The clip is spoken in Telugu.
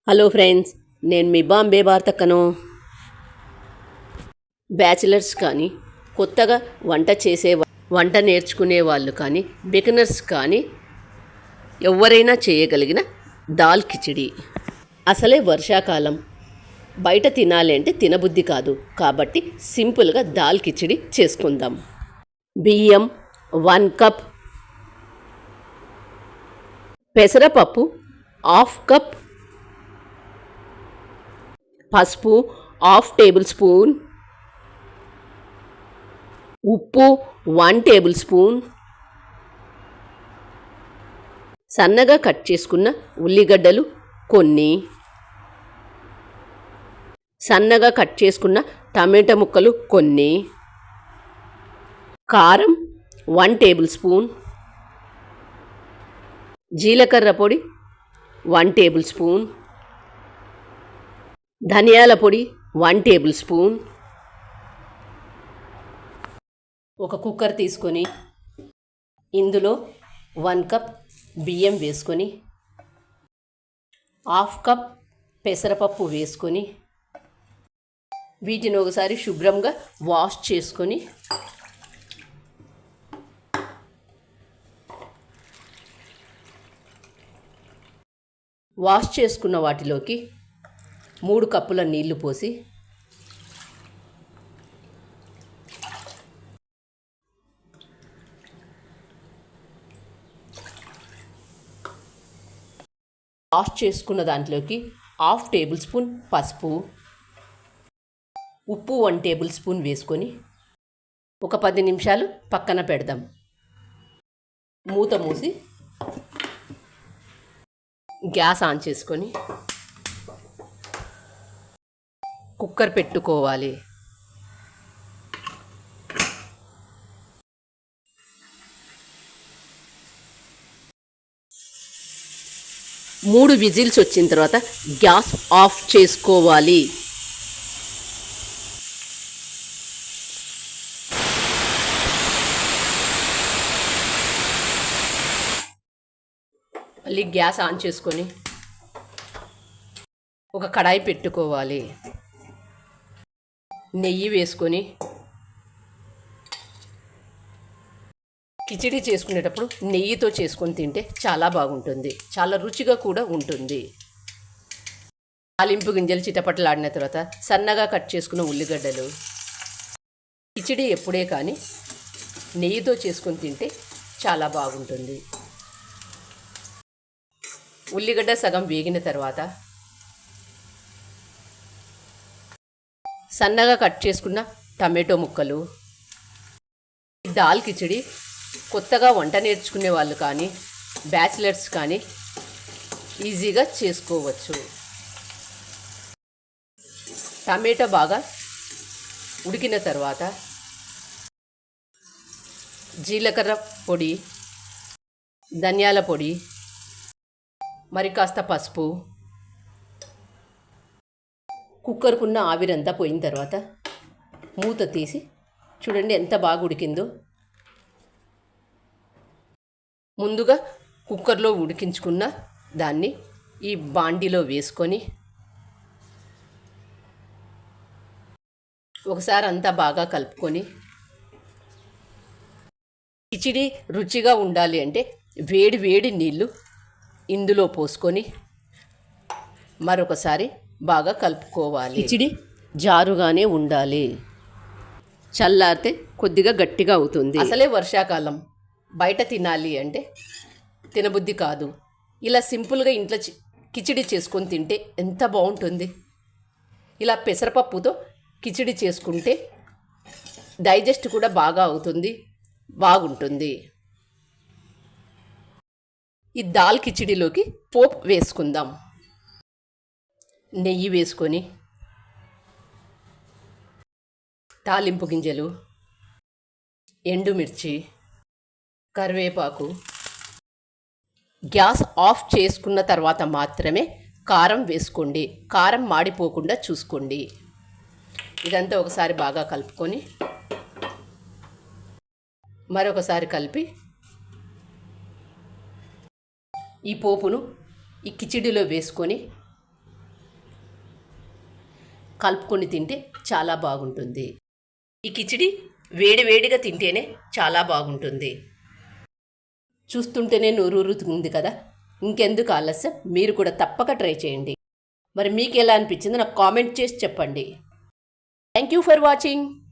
హలో ఫ్రెండ్స్, నేను మీ బాంబే వార్తక్కను. బ్యాచిలర్స్ కానీ, కొత్తగా వంట నేర్చుకునే వాళ్ళు కానీ, బిగినర్స్ కానీ ఎవరైనా చేయగలిగిన దాల్ కిచిడి. అసలే వర్షాకాలం, బయట తినాలి అంటే తినబుద్ధి కాదు. కాబట్టి సింపుల్గా దాల్ కిచిడి చేసుకుందాం. బియ్యం 1 కప్, పెసరపప్పు 1/2 కప్, పసుపు 1/2 టేబుల్ స్పూన్, ఉప్పు 1 టేబుల్ స్పూన్, సన్నగా కట్ చేసుకున్న ఉల్లిగడ్డలు కొన్ని, సన్నగా కట్ చేసుకున్న టమాటా ముక్కలు కొన్ని, కారం 1 టేబుల్ స్పూన్, జీలకర్ర పొడి 1 టేబుల్ స్పూన్, ధనియాల పొడి 1 టేబుల్ స్పూన్. ఒక కుక్కర్ తీసుకొని ఇందులో 1 కప్ బియ్యం వేసుకొని, 1/2 కప్ పెసరపప్పు వేసుకొని, వీటిని ఒకసారి శుభ్రంగా వాష్ చేసుకొని వాష్ చేసుకున్న వాటిలోకి 3 కప్పుల నీళ్లు పోసి వాష్ చేసుకున్న దాంట్లోకి 1/2 టేబుల్ స్పూన్ పసుపు, ఉప్పు 1 టేబుల్ స్పూన్ వేసుకొని ఒక 10 నిమిషాలు పక్కన పెడదాం. మూత మూసి గ్యాస్ ఆన్ చేసుకొని కుక్కర్ పెట్టుకోవాలి. 3 విజిల్స్ వచ్చిన తర్వాత గ్యాస్ ఆఫ్ చేసుకోవాలి. మళ్ళీ గ్యాస్ ఆన్ చేసుకొని ఒక కడాయి పెట్టుకోవాలి. నెయ్యి వేసుకొని కిచిడి చేసుకునేటప్పుడు నెయ్యితో చేసుకొని తింటే చాలా బాగుంటుంది, చాలా రుచిగా కూడా ఉంటుంది. తాలింపు గింజలు చిటపటలాడిన తర్వాత సన్నగా కట్ చేసుకున్న ఉల్లిగడ్డలు. కిచిడి ఎప్పుడే కానీ నెయ్యితో చేసుకొని తింటే చాలా బాగుంటుంది. ఉల్లిగడ్డ సగం వేగిన తర్వాత సన్నగా కట్ చేసుకున్న టమాటో ముక్కలు. దాల్ కిచిడి కొత్తగా వంట నేర్చుకునే వాళ్ళు కానీ, బ్యాచిలర్స్ కానీ ఈజీగా చేసుకోవచ్చు. టమాటో బాగా ఉడికిన తర్వాత జీలకర్ర పొడి, ధనియాల పొడి, మరి కాస్త పసుపు, కుక్కర్కున్న ఆవిరంతా పోయిన తర్వాత మూత తీసి చూడండి ఎంత బాగా ఉడికిందో. ముందుగా కుక్కర్లో ఉడికించుకున్న దాన్ని ఈ బాండిలో వేసుకొని ఒకసారి అంతా బాగా కలుపుకొని, కిచిడి రుచిగా ఉండాలి అంటే వేడి వేడి నీళ్ళు ఇందులో పోసుకొని మరొకసారి బాగా కలుపుకోవాలి. కిచిడి జారుగానే ఉండాలి, చల్లారితే కొద్దిగా గట్టిగా అవుతుంది. అసలే వర్షాకాలం, బయట తినాలి అంటే తినబుద్ధి కాదు. ఇలా సింపుల్గా ఇంట్లో కిచిడి చేసుకొని తింటే ఎంత బాగుంటుంది. ఇలా పెసరపప్పుతో కిచిడి చేసుకుంటే డైజెస్ట్ కూడా బాగా అవుతుంది, బాగుంటుంది. ఈ దాల్ కిచిడిలోకి పోపు వేసుకుందాం. నెయ్యి వేసుకొని, తాలింపు గింజలు, ఎండుమిర్చి, కరివేపాకు. గ్యాస్ ఆఫ్ చేసుకున్న తర్వాత మాత్రమే కారం వేసుకోండి. కారం మాడిపోకుండా చూసుకోండి. ఇదంతా ఒకసారి బాగా కలుపుకొని మరొకసారి కలిపి ఈ పోపును ఈ కిచిడిలో వేసుకొని కలుపుకొని తింటే చాలా బాగుంటుంది. ఈ కిచిడి వేడి వేడిగా తింటేనే చాలా బాగుంటుంది. చూస్తుంటేనే నోరూరుతుంది కదా. ఇంకెందుకు ఆలస్యం, మీరు కూడా తప్పక ట్రై చేయండి. మరి మీకు ఎలా అనిపించిందో నాకు కామెంట్ చేసి చెప్పండి. Thank you for watching.